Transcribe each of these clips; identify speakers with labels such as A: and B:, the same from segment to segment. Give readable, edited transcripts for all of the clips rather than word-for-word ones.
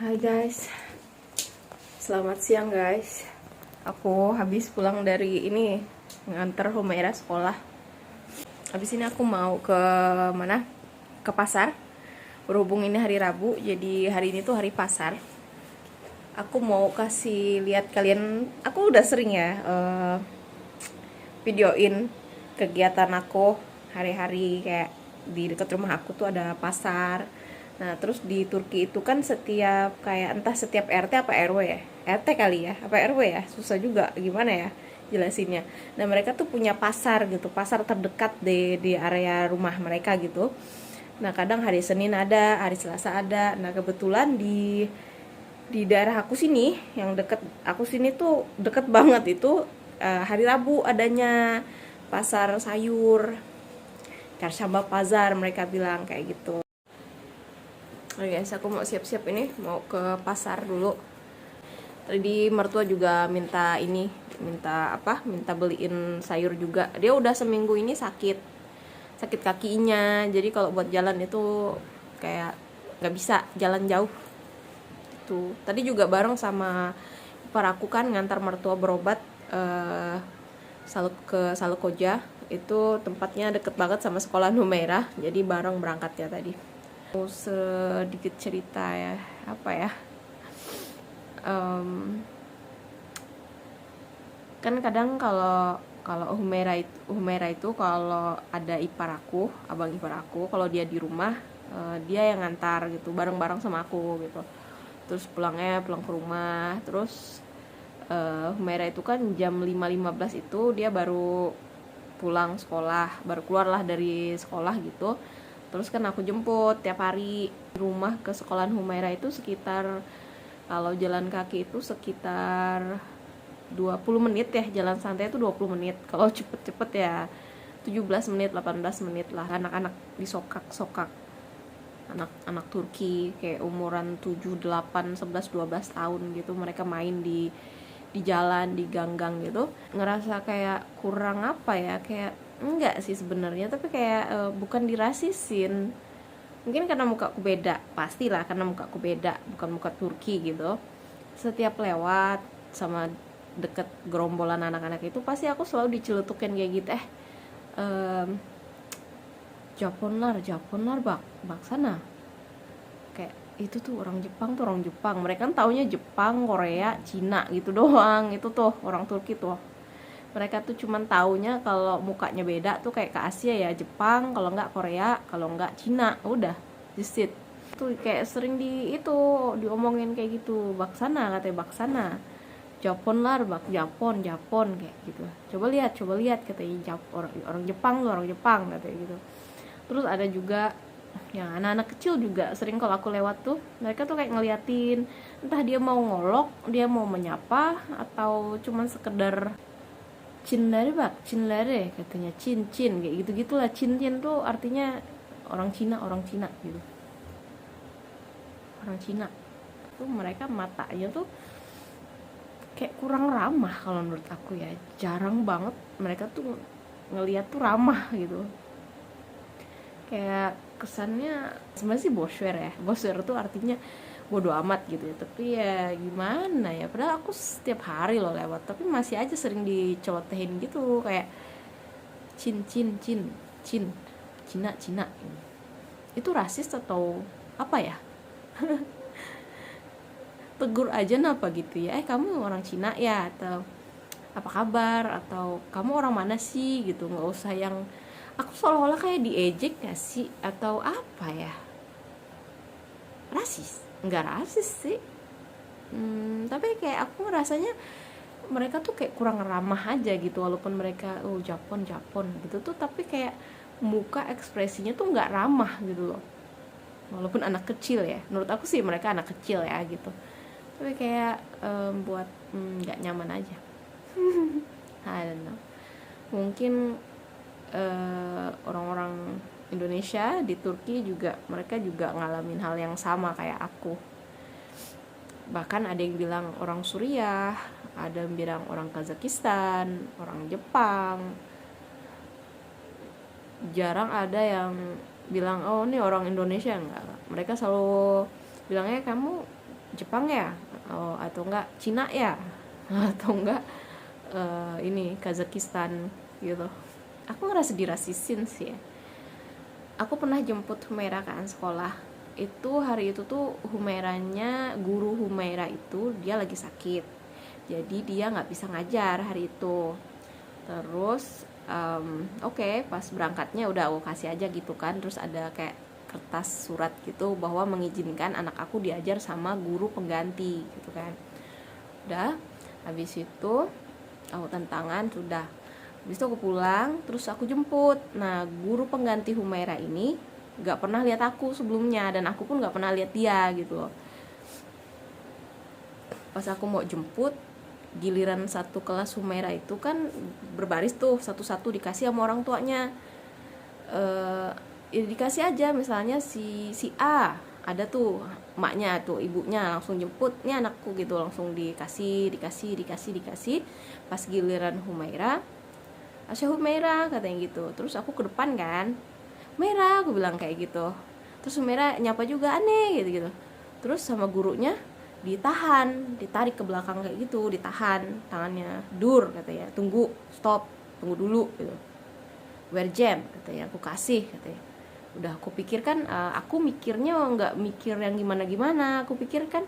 A: Hai guys, selamat siang guys. Aku habis pulang dari ini nganter Humaira sekolah. Habis ini aku mau ke mana? Ke pasar. Berhubung ini hari Rabu, jadi hari ini tuh hari pasar. Aku mau kasih lihat kalian. Aku udah sering ya videoin kegiatan aku hari-hari kayak di dekat rumah aku tuh ada pasar. Nah, terus di Turki itu kan setiap kayak entah setiap RT apa RW ya. RT kali ya, apa RW ya? Susah juga gimana ya jelasinnya. Nah, mereka tuh punya pasar gitu, pasar terdekat di area rumah mereka gitu. Nah, kadang hari Senin ada, hari Selasa ada. Nah, kebetulan di daerah aku sini yang deket aku sini tuh deket banget itu hari Rabu adanya pasar sayur, Çarşamba Pazar mereka bilang kayak gitu. Oke guys, aku mau siap-siap ini mau ke pasar dulu. Tadi mertua juga minta ini, minta beliin sayur juga. Dia udah seminggu ini sakit kakinya, jadi kalau buat jalan itu kayak nggak bisa jalan jauh tuh. Tadi juga bareng sama ipar aku kan ngantar mertua berobat ke Salokoja. Itu tempatnya deket banget sama sekolah Humaira, jadi bareng berangkat ya tadi. Mau sedikit cerita ya, apa ya, kan kadang kalau kalau Humaira itu kalau ada abang ipar aku, kalau dia di rumah dia yang ngantar gitu bareng-bareng sama aku gitu. Terus pulang ke rumah. Terus Humaira itu kan jam 5.15 itu dia baru pulang sekolah, baru keluar lah dari sekolah gitu. Terus kan aku jemput tiap hari. Rumah ke sekolahan Humaira itu sekitar, kalau jalan kaki itu sekitar 20 menit ya, jalan santai itu 20 menit. Kalau cepet-cepet ya 17 menit, 18 menit lah. Anak-anak di sokak-sokak, anak-anak Turki kayak umuran 7, 8, 11, 12 tahun gitu, mereka main di jalan, di gang-gang gitu. Ngerasa kayak kurang apa ya, kayak enggak sih sebenarnya, tapi kayak bukan dirasisin. Mungkin karena muka aku beda, pastilah karena muka aku beda, bukan muka Turki gitu. Setiap lewat sama deket gerombolan anak-anak itu pasti aku selalu dicelutukin kayak gitu, Japonlar bak sana. Kayak itu tuh orang Jepang, mereka kan taunya Jepang, Korea, Cina gitu doang. Itu tuh orang Turki tuh, mereka tuh cuman taunya kalau mukanya beda tuh kayak ke Asia ya Jepang, kalau nggak Korea, kalau nggak Cina, udah just it. Tuh kayak sering diomongin kayak gitu, baksana katanya, baksana Japonlar bak, Japon kayak gitu. Coba lihat katanya, orang Jepang tuh, orang Jepang katanya gitu. Terus ada juga yang anak-anak kecil juga sering kalau aku lewat tuh, mereka tuh kayak ngeliatin, entah dia mau ngolok, dia mau menyapa, atau cuman sekedar cinlere katanya, cin kayak gitu gitulah. Cin tuh artinya orang Cina gitu, orang Cina tuh. Mereka matanya tuh kayak kurang ramah kalau menurut aku ya. Jarang banget mereka tuh ngeliat tuh ramah gitu. Kayak kesannya sebenarnya sih boswer tuh artinya bodo amat gitu ya, tapi ya gimana ya, padahal aku setiap hari loh lewat, tapi masih aja sering dicelotehin gitu kayak cin Cina. Itu rasis atau apa ya? Tegur aja napa gitu ya, kamu orang Cina ya, atau apa kabar, atau kamu orang mana sih gitu. Nggak usah yang aku seolah-olah kayak diejek gak sih, atau apa ya, rasis. Nggak rasis sih, tapi kayak aku ngerasanya mereka tuh kayak kurang ramah aja gitu, walaupun mereka Japon gitu tuh, tapi kayak muka ekspresinya tuh nggak ramah gitu loh. Walaupun anak kecil ya, menurut aku sih mereka anak kecil ya gitu, tapi kayak buat nggak nyaman aja. I don't know, mungkin orang-orang Indonesia di Turki juga, mereka juga ngalamin hal yang sama kayak aku. Bahkan ada yang bilang orang Suriah, ada yang bilang orang Kazakhstan, orang Jepang. Jarang ada yang bilang oh ini orang Indonesia, enggak. Mereka selalu bilangnya kamu Jepang ya, oh, atau enggak Cina ya, atau enggak ini Kazakhstan gitu. Aku ngerasa dirasisin sih ya. Aku pernah jemput Humaira kan sekolah. Itu hari itu tuh Humairanya, guru Humaira itu dia lagi sakit. Jadi dia nggak bisa ngajar hari itu. Terus oke, pas berangkatnya udah aku kasih aja gitu kan. Terus ada kayak kertas surat gitu bahwa mengizinkan anak aku diajar sama guru pengganti gitu kan. Udah, habis itu aku tantangan sudah. Habis itu aku pulang, terus aku jemput. Nah, guru pengganti Humaira ini gak pernah lihat aku sebelumnya, dan aku pun gak pernah lihat dia gitu loh. Pas aku mau jemput, giliran satu kelas Humaira itu kan berbaris tuh, satu-satu dikasih sama orang tuanya. Ya dikasih aja, misalnya si A ada tuh emaknya tuh, ibunya langsung jemput nih anakku gitu, langsung dikasih. Pas giliran Humaira, Asya Humaira katanya gitu. Terus aku ke depan kan, Humaira aku bilang kayak gitu. Terus Humaira nyapa juga, aneh gitu. Terus sama gurunya ditarik ke belakang kayak gitu, ditahan tangannya, dur katanya, tunggu, stop, tunggu dulu gitu. Where jam katanya, aku kasih katanya. Udah aku pikirkan, aku mikirnya nggak mikir yang gimana, aku pikirkan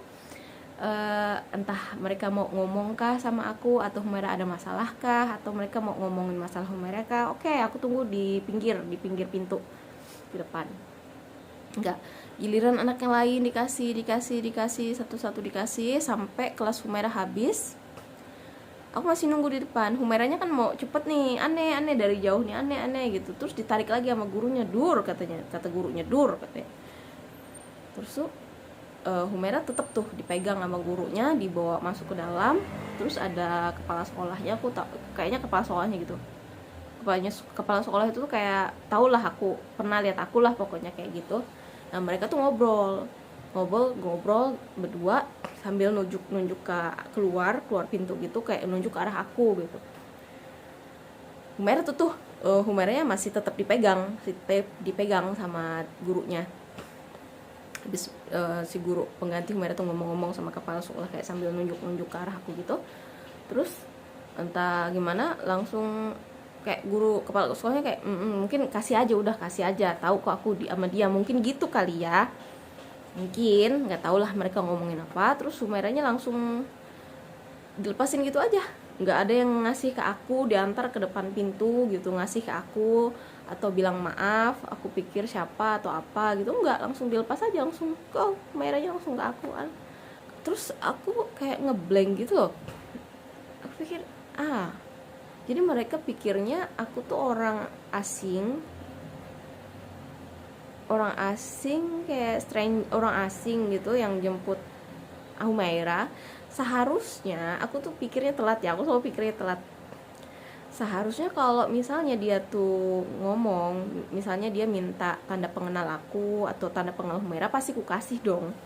A: entah mereka mau ngomong kah sama aku, atau Humaira ada masalah kah, atau mereka mau ngomongin masalah Humaira kah. Oke, aku tunggu di pinggir pintu di depan. Enggak, giliran anak yang lain dikasih satu-satu, dikasih sampai kelas Humaira habis. Aku masih nunggu di depan. Humairanya kan mau cepet nih, aneh dari jauh nih, aneh gitu. Terus ditarik lagi sama gurunya, dur katanya, kata gurunya, dur katanya. Terus tuh Humaira tetap tuh dipegang sama gurunya, dibawa masuk ke dalam. Terus ada kepala sekolahnya, aku kayaknya kepala sekolahnya gitu. Kepala sekolah itu tuh kayak tau lah, aku pernah lihat aku lah pokoknya kayak gitu. Nah, mereka tuh ngobrol berdua sambil nunjuk ke keluar pintu gitu, kayak nunjuk ke arah aku gitu. Humaira tuh Humairanya masih tetap dipegang sama gurunya. Habis si guru pengganti Humaira tuh ngomong-ngomong sama kepala sekolah kayak sambil nunjuk ke arah aku gitu. Terus entah gimana langsung kayak guru kepala sekolahnya kayak mungkin kasih aja, tahu kok aku sama dia, mungkin gitu kali ya, mungkin nggak tau lah mereka ngomongin apa. Terus Humairanya langsung dilepasin gitu aja, nggak ada yang ngasih ke aku, diantar ke depan pintu gitu, ngasih ke aku atau bilang maaf, aku pikir siapa atau apa gitu, nggak, langsung dilepas aja, langsung kok Humairanya langsung ke aku kan. Terus aku kayak ngeblank gitu loh, aku pikir jadi mereka pikirnya aku tuh orang asing kayak orang asing gitu yang jemput Humaira. Seharusnya aku tuh pikirnya telat ya, aku selalu pikirnya telat. Seharusnya kalau misalnya dia tuh ngomong, misalnya dia minta tanda pengenal aku atau tanda pengenal Humaira, pasti ku kasih dong,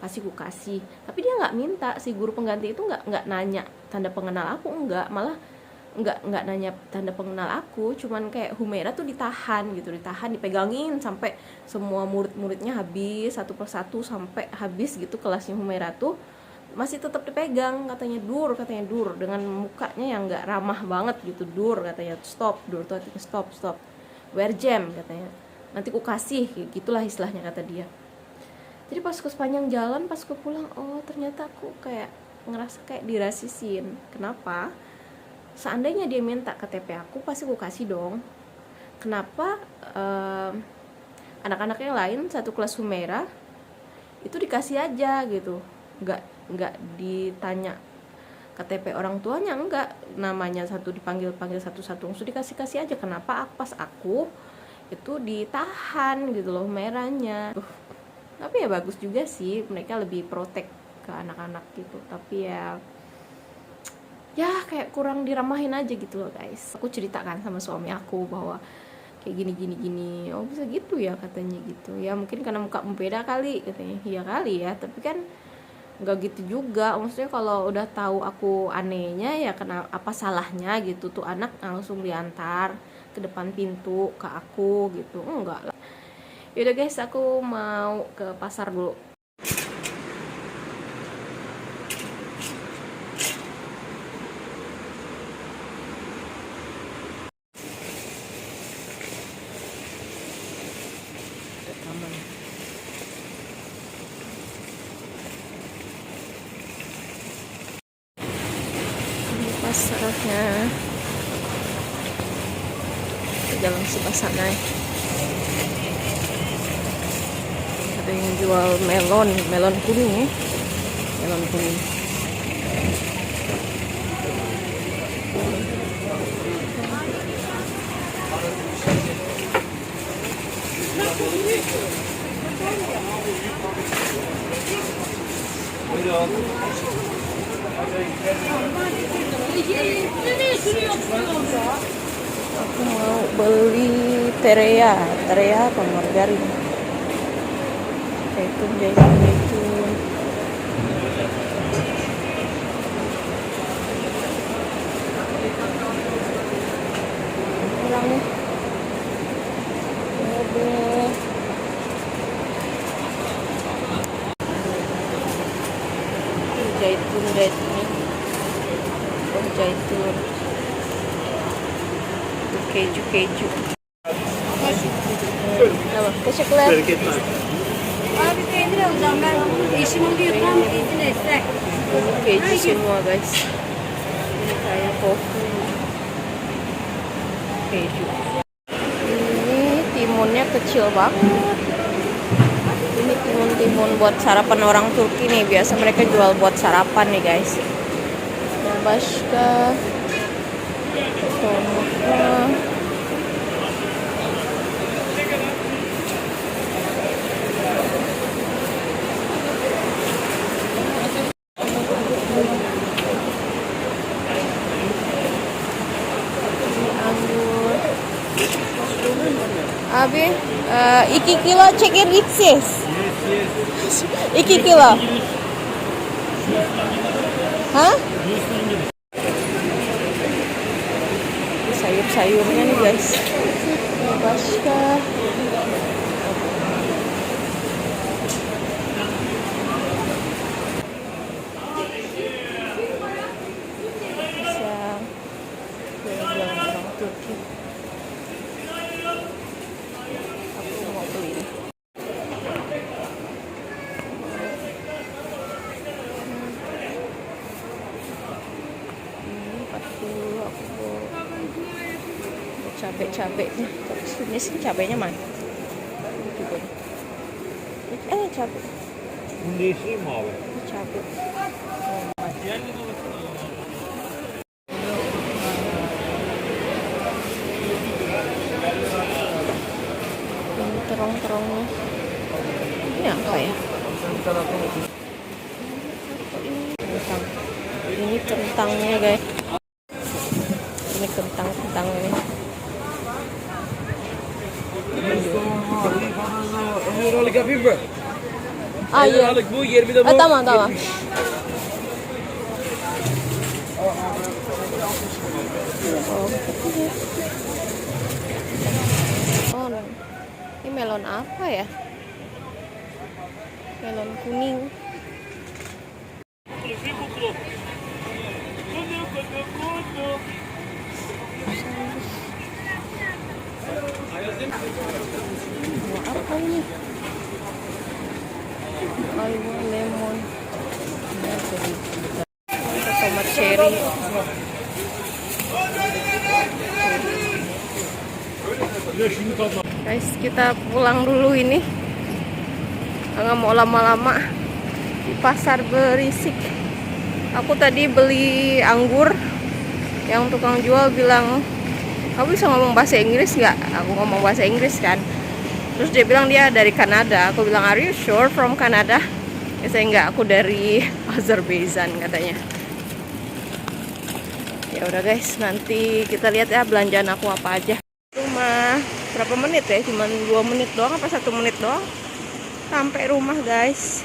A: pasti ku kasih. Tapi dia nggak minta, si guru pengganti itu nggak nanya tanda pengenal aku, malah nggak nanya tanda pengenal aku, cuman kayak Humaira tuh ditahan, dipegangin sampai semua murid-muridnya habis satu persatu, sampai habis gitu kelasnya Humaira tuh masih tetap dipegang, katanya dur dengan mukanya yang nggak ramah banget gitu, dur katanya, stop, dur tuh artinya stop, where jam katanya, nanti ku kasih, gitulah istilahnya kata dia. Jadi pas ke sepanjang jalan, pas ke pulang, ternyata aku kayak ngerasa kayak dirasisin. Kenapa? Seandainya dia minta KTP aku, pasti aku kasih dong. Kenapa anak-anak yang lain satu kelas Humaira itu dikasih aja gitu, nggak ditanya KTP orang tuanya, enggak, namanya satu dipanggil satu-satu, langsung dikasih aja. Kenapa pas aku itu ditahan gitu loh Humairanya. Tapi ya bagus juga sih, mereka lebih protek ke anak-anak gitu. Tapi ya kayak kurang diramahin aja gitu loh guys. Aku ceritakan sama suami aku bahwa kayak gini, oh bisa gitu ya katanya gitu ya, mungkin karena muka beda kali katanya. Iya kali ya, tapi kan nggak gitu juga, maksudnya kalau udah tahu aku anehnya ya kena apa salahnya gitu tuh anak langsung diantar ke depan pintu ke aku gitu, enggak lah. Yaudah guys, aku mau ke pasar dulu. pasarnya. Ke jalan sebelah sana ya. Ada yang jual melon kuning ya. Melon kuning. Aku mau beli terea apa margarin. Zaitun. Kurang nih. Zaitun. Keju. Tamam, teşekkürler.
B: Abi peynir alacağım ben. Eşimin bir yutmam izin etse.
A: Keju semua guys. Ini kayak kopi. Keju. Ini timunnya kecil banget. Ini timun buat sarapan orang Turki nih. Biasa mereka jual buat sarapan nih guys. Başka tomatnya. Anggur. Abi, 2 kilo çekirdeksiz. 2 kilo. Hah? Sayur-sayurnya nih guys. Başka. Bisa jualan orang Turki. Aku mau beli ini. Ini 40 aku mau cabai-cabainya. Ini sih cabainya mana? Juga. Cabai.
C: Değişeyim mi abi?
A: Cabai. Ini terong-terongnya. Ini apa ya? Kentang. Ini kentangnya guys. Ini kentang ini.
C: Eurolik yapayım mı?
A: Iya.
C: Eurolik bu 20'de bu.
A: Tamam. Oh, ini melon apa ya? Melon kuning. Apa ini? Aywa lemon. Tomat cherry. Guys, kita pulang dulu ini. Nggak mau lama-lama di pasar berisik. Aku tadi beli anggur. Yang tukang jual bilang, kamu bisa ngomong bahasa Inggris nggak? Aku ngomong bahasa Inggris kan. Terus dia bilang dia dari Kanada. Aku bilang, are you sure from Kanada? Ya saya nggak, aku dari Azerbaijan katanya. Ya udah guys, nanti kita lihat ya belanjaan aku apa aja. Rumah berapa menit ya? Cuman 2 menit doang apa 1 menit doang sampai rumah guys.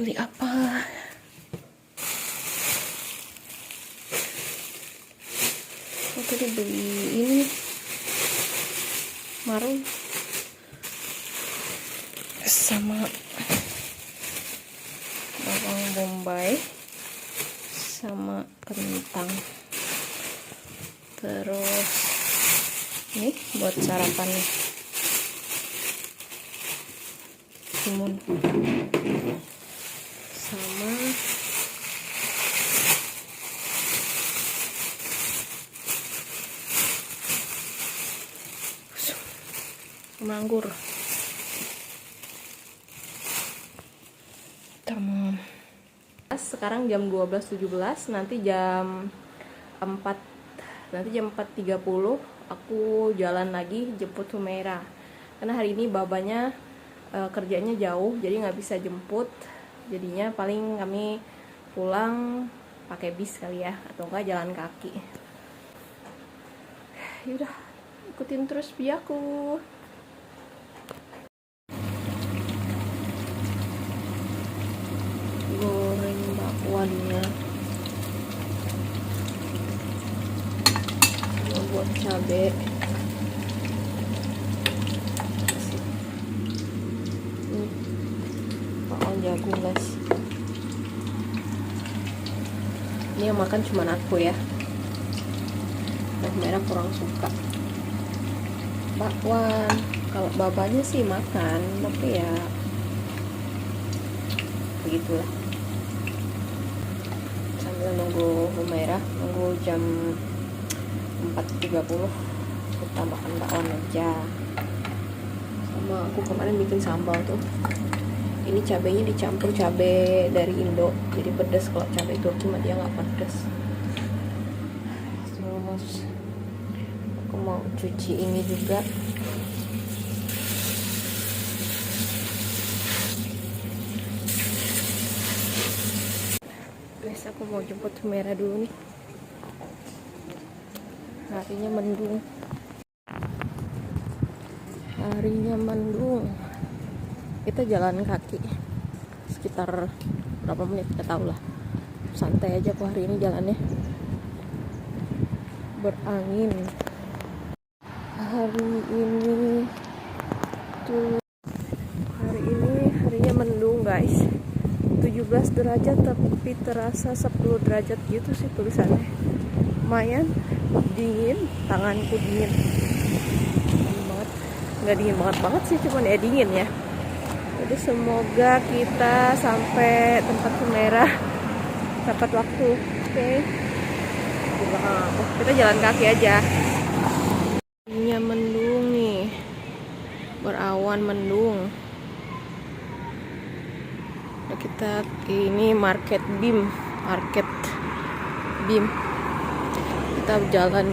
A: beli apa? Oh, tadi beli ini marun sama bawang bombay sama kentang. Terus ini buat sarapan timun sama anggur. Sekarang jam 12.17, nanti jam 4.30 aku jalan lagi jemput Humaira. Karena hari ini babanya kerjanya jauh, jadi nggak bisa jemput. Jadinya paling kami pulang pakai bis kali ya, atau enggak jalan kaki. Yaudah, ikutin terus videoku. Goreng bakwannya, buat cabai. Bakwan jagung guys. Ini yang makan cuma aku ya. Merah kurang suka bakwan. Kalau babanya sih makan, tapi ya begitulah. Sambil nunggu Humaira, nunggu jam 4.30 kita makan bakwan aja. Sama aku kemarin bikin sambal tuh. Ini cabenya dicampur cabai dari Indo, jadi pedas. Kalau cabai Turki mah dia nggak pedas. Terus aku mau cuci ini juga. Guys, aku mau jemput Humaira dulu nih. Harinya mendung. Kita jalan kaki sekitar berapa menit, gak tahu lah. Santai aja kok hari ini jalannya. Berangin. Hari ini harinya mendung guys. 17 derajat tapi terasa 10 derajat gitu sih tulisannya. Lumayan dingin, tanganku dingin. Dingin banget. Nggak dingin banget sih, cuman ya dingin ya. Jadi semoga kita sampai tempat Humaira tepat waktu. Oke. Kita jalan kaki aja. Ini mendung nih. Berawan mendung. Kita ini market BIM. Kita jalan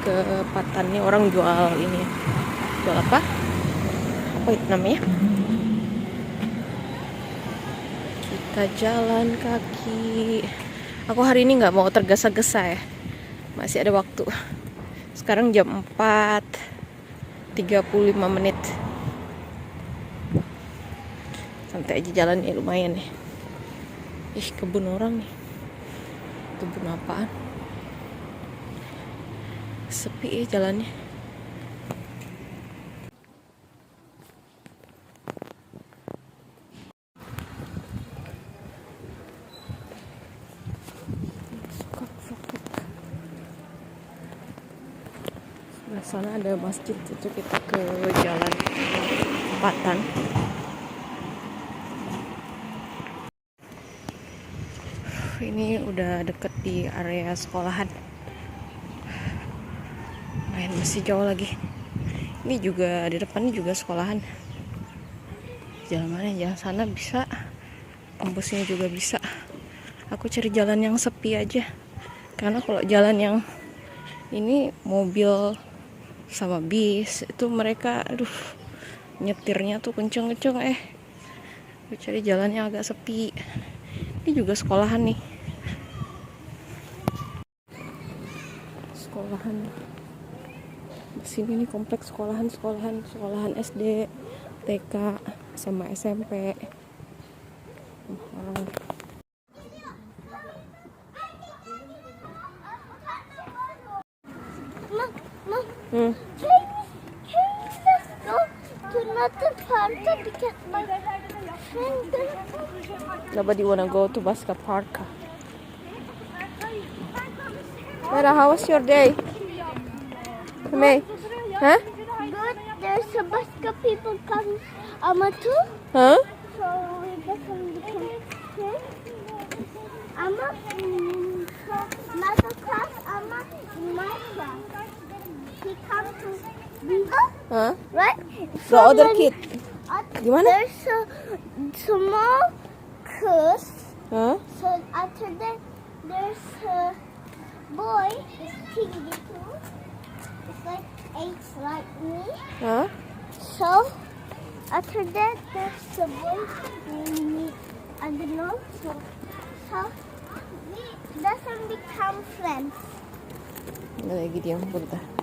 A: ke Patannya, orang jual ini. Jual apa? Apa itu namanya? Kita jalan kaki. Aku hari ini nggak mau tergesa-gesa ya. Masih ada waktu. Sekarang jam 4.35 menit. Santai aja jalannya, lumayan ya. Kebun orang nih. Kebun apaan? Sepi ya jalannya. Nah, sana ada masjid, itu kita ke jalan Patan. Ini udah deket di area sekolahan. Masih jauh lagi. Ini juga di depannya juga sekolahan. Jalan mana? Jalan sana bisa. Tembusnya juga bisa. Aku cari jalan yang sepi aja. Karena kalau jalan yang ini mobil sama bis itu mereka nyetirnya tuh kenceng-kenceng. Aku cari jalan yang agak sepi. Ini juga sekolahan nih. Sekolahan. Di sini nih kompleks sekolahan SD, TK sama SMP. Hmm.
B: Let's go to another park because my friend
A: Nobody wanna go to Baska Park. Mera, how was your day? May? Huh?
B: good. There's a bunch of people come too.
A: Huh?
B: So we definitely can here. So another class, in my class. He comes to
A: Huh?
B: right?
A: The other kid. Gimana?
B: There's a small class.
A: Huh?
B: So after that, there's a boy. It's teeny too. It's like 8 like me.
A: Huh?
B: So after that, there's a boy named I don't know. So we doesn't become friends.
A: Lagi diam bentar.